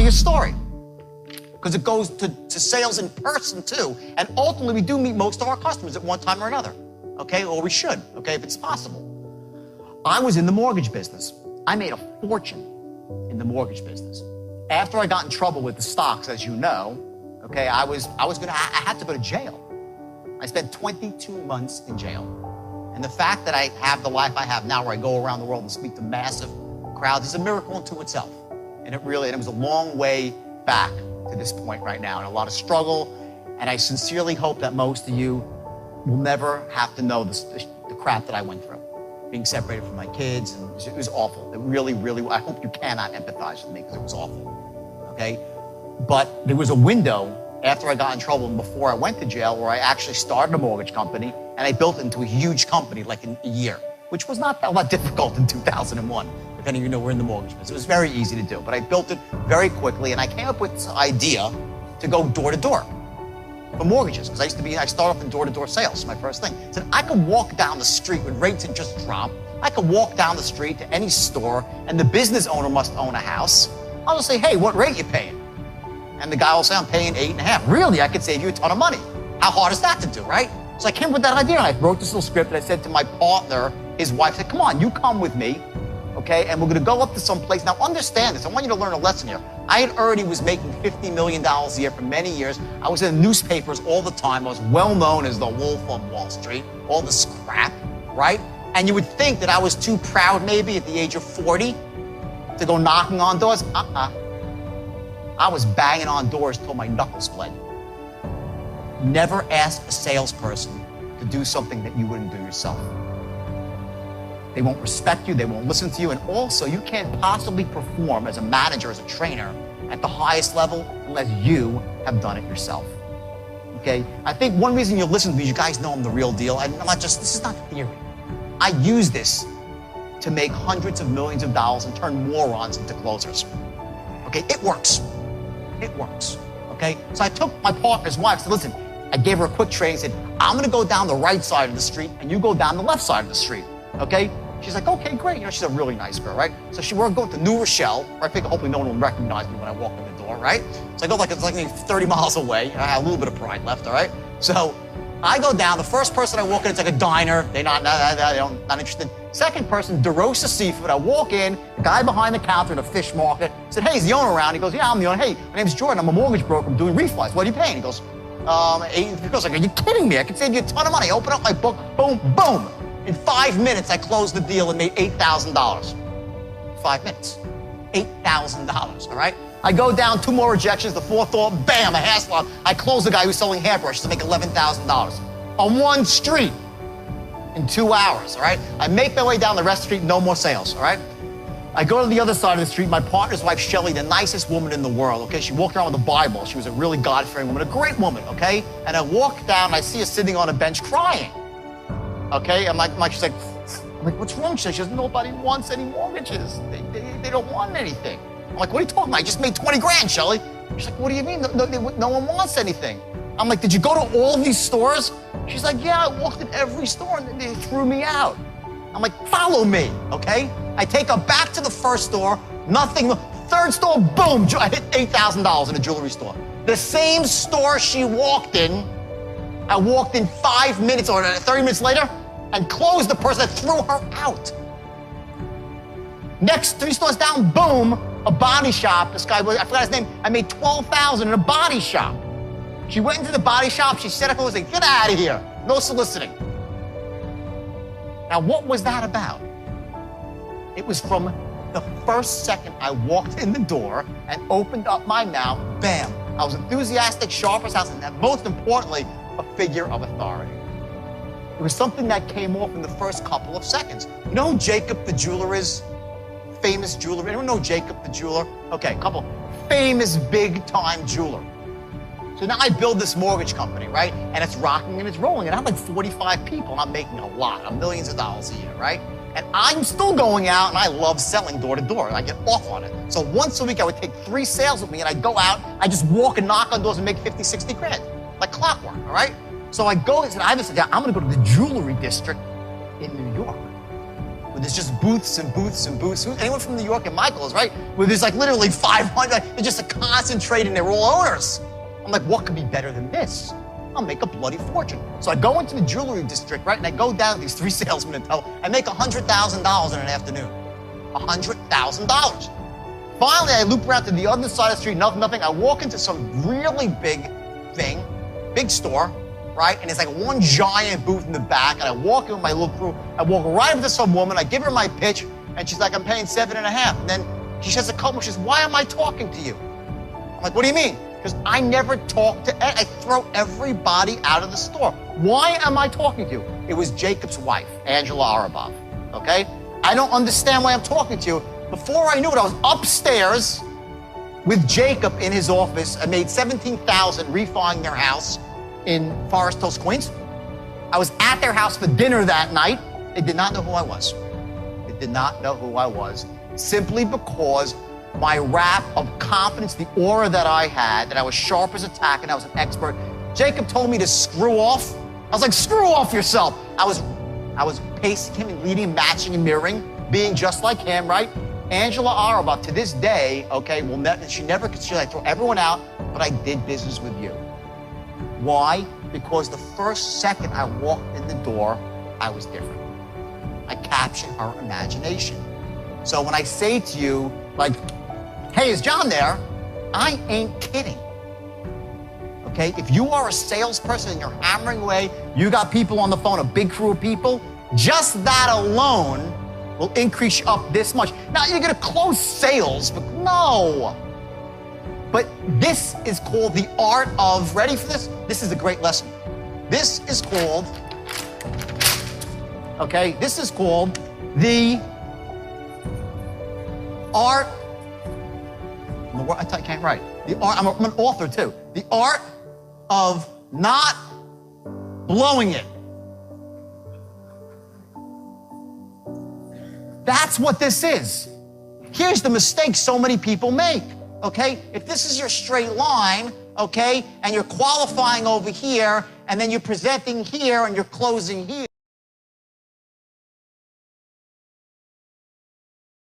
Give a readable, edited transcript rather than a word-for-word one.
tell you a story, because it goes to sales in person too. And ultimately, we do meet most of our customers at one time or another, okay? Or we should, okay, if it's possible. I was in the mortgage business. I made a fortune in the mortgage business. After I got in trouble with the stocks, as you know, okay, I had to go to jail. I spent 22 months in jail. And the fact that I have the life I have now, where I go around the world and speak to massive crowds, is a miracle unto itself. And it was a long way back to this point right now, and a lot of struggle. And I sincerely hope that most of you will never have to know the crap that I went through. Being separated from my kids, and it was awful. It really, really, I hope you cannot empathize with me, because it was awful, okay? But there was a window after I got in trouble and before I went to jail where I actually started a mortgage company, and I built it into a huge company like in a year, which was not that difficult in 2001. If any of you know, we're in the mortgage business. It was very easy to do, but I built it very quickly, and I came up with this idea to go door to door for mortgages, because I started off in door-to-door sales, my first thing. I said, I could walk down the street when rates had just dropped. I could walk down the street to any store, and the business owner must own a house. I'll just say, hey, what rate you paying? And the guy will say, I'm paying 8.5. Really, I could save you a ton of money. How hard is that to do, right? So I came up with that idea, and I wrote this little script, and I said to my partner, his wife, I said, come on, you come with me, okay? And we're gonna go up to some place. Now understand this, I want you to learn a lesson here. I already was making $50 million a year for many years. I was in the newspapers all the time. I was well known as the Wolf of Wall Street, all this crap, right? And you would think that I was too proud maybe at the age of 40 to go knocking on doors. I was banging on doors till my knuckles bled. Never ask a salesperson to do something that you wouldn't do yourself. They won't respect you, they won't listen to you, and also you can't possibly perform as a manager, as a trainer at the highest level unless you have done it yourself, okay? I think one reason you'll listen to me is you guys know I'm the real deal. This is not theory. I use this to make hundreds of millions of dollars and turn morons into closers, okay? It works, okay? So I took my partner's wife and said, listen, I gave her a quick training, said, I'm gonna go down the right side of the street and you go down the left side of the street. Okay? She's like, okay, great. You know, she's a really nice girl, right? So we're going to New Rochelle, where I think hopefully no one will recognize me when I walk in the door, right? So I go it's like 30 miles away. I have a little bit of pride left, all right? So I go down. The first person I walk in, it's like a diner. They're not interested. Second person, DeRosa Seafood. I walk in, the guy behind the counter at a fish market said, hey, is the owner around? He goes, yeah, I'm the owner. Hey, my name's Jordan. I'm a mortgage broker. I'm doing refis. What are you paying? He goes, $8. He goes, like, are you kidding me? I could save you a ton of money. Open up my book, boom, boom. In 5 minutes, I closed the deal and made $8,000. 5 minutes, $8,000, all right? I go down, 2 more rejections, the fourth door, bam, a hair salon. I close the guy who's selling hairbrushes to make $11,000 on one street in 2 hours, all right? I make my way down the rest of the street, no more sales, all right? I go to the other side of the street. My partner's wife, Shelly, the nicest woman in the world, okay? She walked around with a Bible. She was a really God-fearing woman, a great woman, okay? And I walk down, and I see her sitting on a bench crying. Okay, she's like, what's wrong? She says, nobody wants any mortgages. They don't want anything. I'm like, what are you talking about? I just made 20 grand, Shelly. She's like, what do you mean? No one wants anything. I'm like, did you go to all of these stores? She's like, yeah, I walked in every store and they threw me out. I'm like, follow me, okay? I take her back to the first store, nothing. Third store, boom, I hit $8,000 in a jewelry store. The same store she walked in, I walked in 5 minutes or 30 minutes later and closed the person that threw her out. Next 3 stores down, boom, a body shop. This guy, I forgot his name. I made $12,000 in a body shop. She went into the body shop. She set up and was like, get out of here. No soliciting. Now, what was that about? It was from the first second I walked in the door and opened up my mouth, bam. I was enthusiastic, sharp as house, and most importantly, a figure of authority. It was something that came off in the first couple of seconds. You know who Jacob the jeweler is? Famous jeweler. Anyone know Jacob the jeweler? Okay, a couple famous big-time jeweler. So now I build this mortgage company, right? And it's rocking and it's rolling. And I'm like 45 people, and I'm making a lot. I'm millions of dollars a year, right? And I'm still going out, and I love selling door to door, and I get off on it. So once a week, I would take 3 sales with me, and I'd go out, I just walk and knock on doors and make 50, 60 grand, like clockwork, all right? So I go and said, I'm gonna go to the jewelry district in New York. where there's just booths and booths and booths. Anyone from New York and Michael's, right? Where there's like literally 500, they're just concentrated, they're all owners. I'm like, what could be better than this? I'll make a bloody fortune. So I go into the jewelry district, right? And I go down to these 3 salesmen and tell them, I make $100,000 in an afternoon. $100,000. Finally, I loop around to the other side of the street, nothing. I walk into some really big thing, big store, right? And it's like one giant booth in the back, and I walk in with my little crew. I walk right up to some woman, I give her my pitch, and she's like, I'm paying 7.5. And then she says a couple, she says, why am I talking to you? I'm like, what do you mean? Because I never talk to, I throw everybody out of the store. Why am I talking to you? It was Jacob's wife, Angela Arabov, okay? I don't understand why I'm talking to you. Before I knew it, I was upstairs with Jacob in his office. I made $17,000 refining their house in Forest Hills, Queens. I was at their house for dinner that night. They did not know who I was. They did not know who I was, simply because my rap of confidence, the aura that I had, that I was sharp as a tack and I was an expert. Jacob told me to screw off. I was like, screw off yourself. I was pacing him and leading, matching and mirroring, being just like him, right? Angela Arabov, to this day, okay, she never considered I throw everyone out, but I did business with you. Why? Because the first second I walked in the door, I was different. I captured her imagination. So when I say to you, like, hey, is John there? I ain't kidding. Okay, if you are a salesperson and you're hammering away, you got people on the phone, a big crew of people, just that alone will increase you up this much. Now, you're gonna close sales, but no. But this is called the art of, ready for this? This is a great lesson. This is called, okay, this is called the art, I can't write. The art, I'm an author too. The art of not blowing it. That's what this is. Here's the mistake so many people make, okay? If this is your straight line, okay, and you're qualifying over here, and then you're presenting here and you're closing here,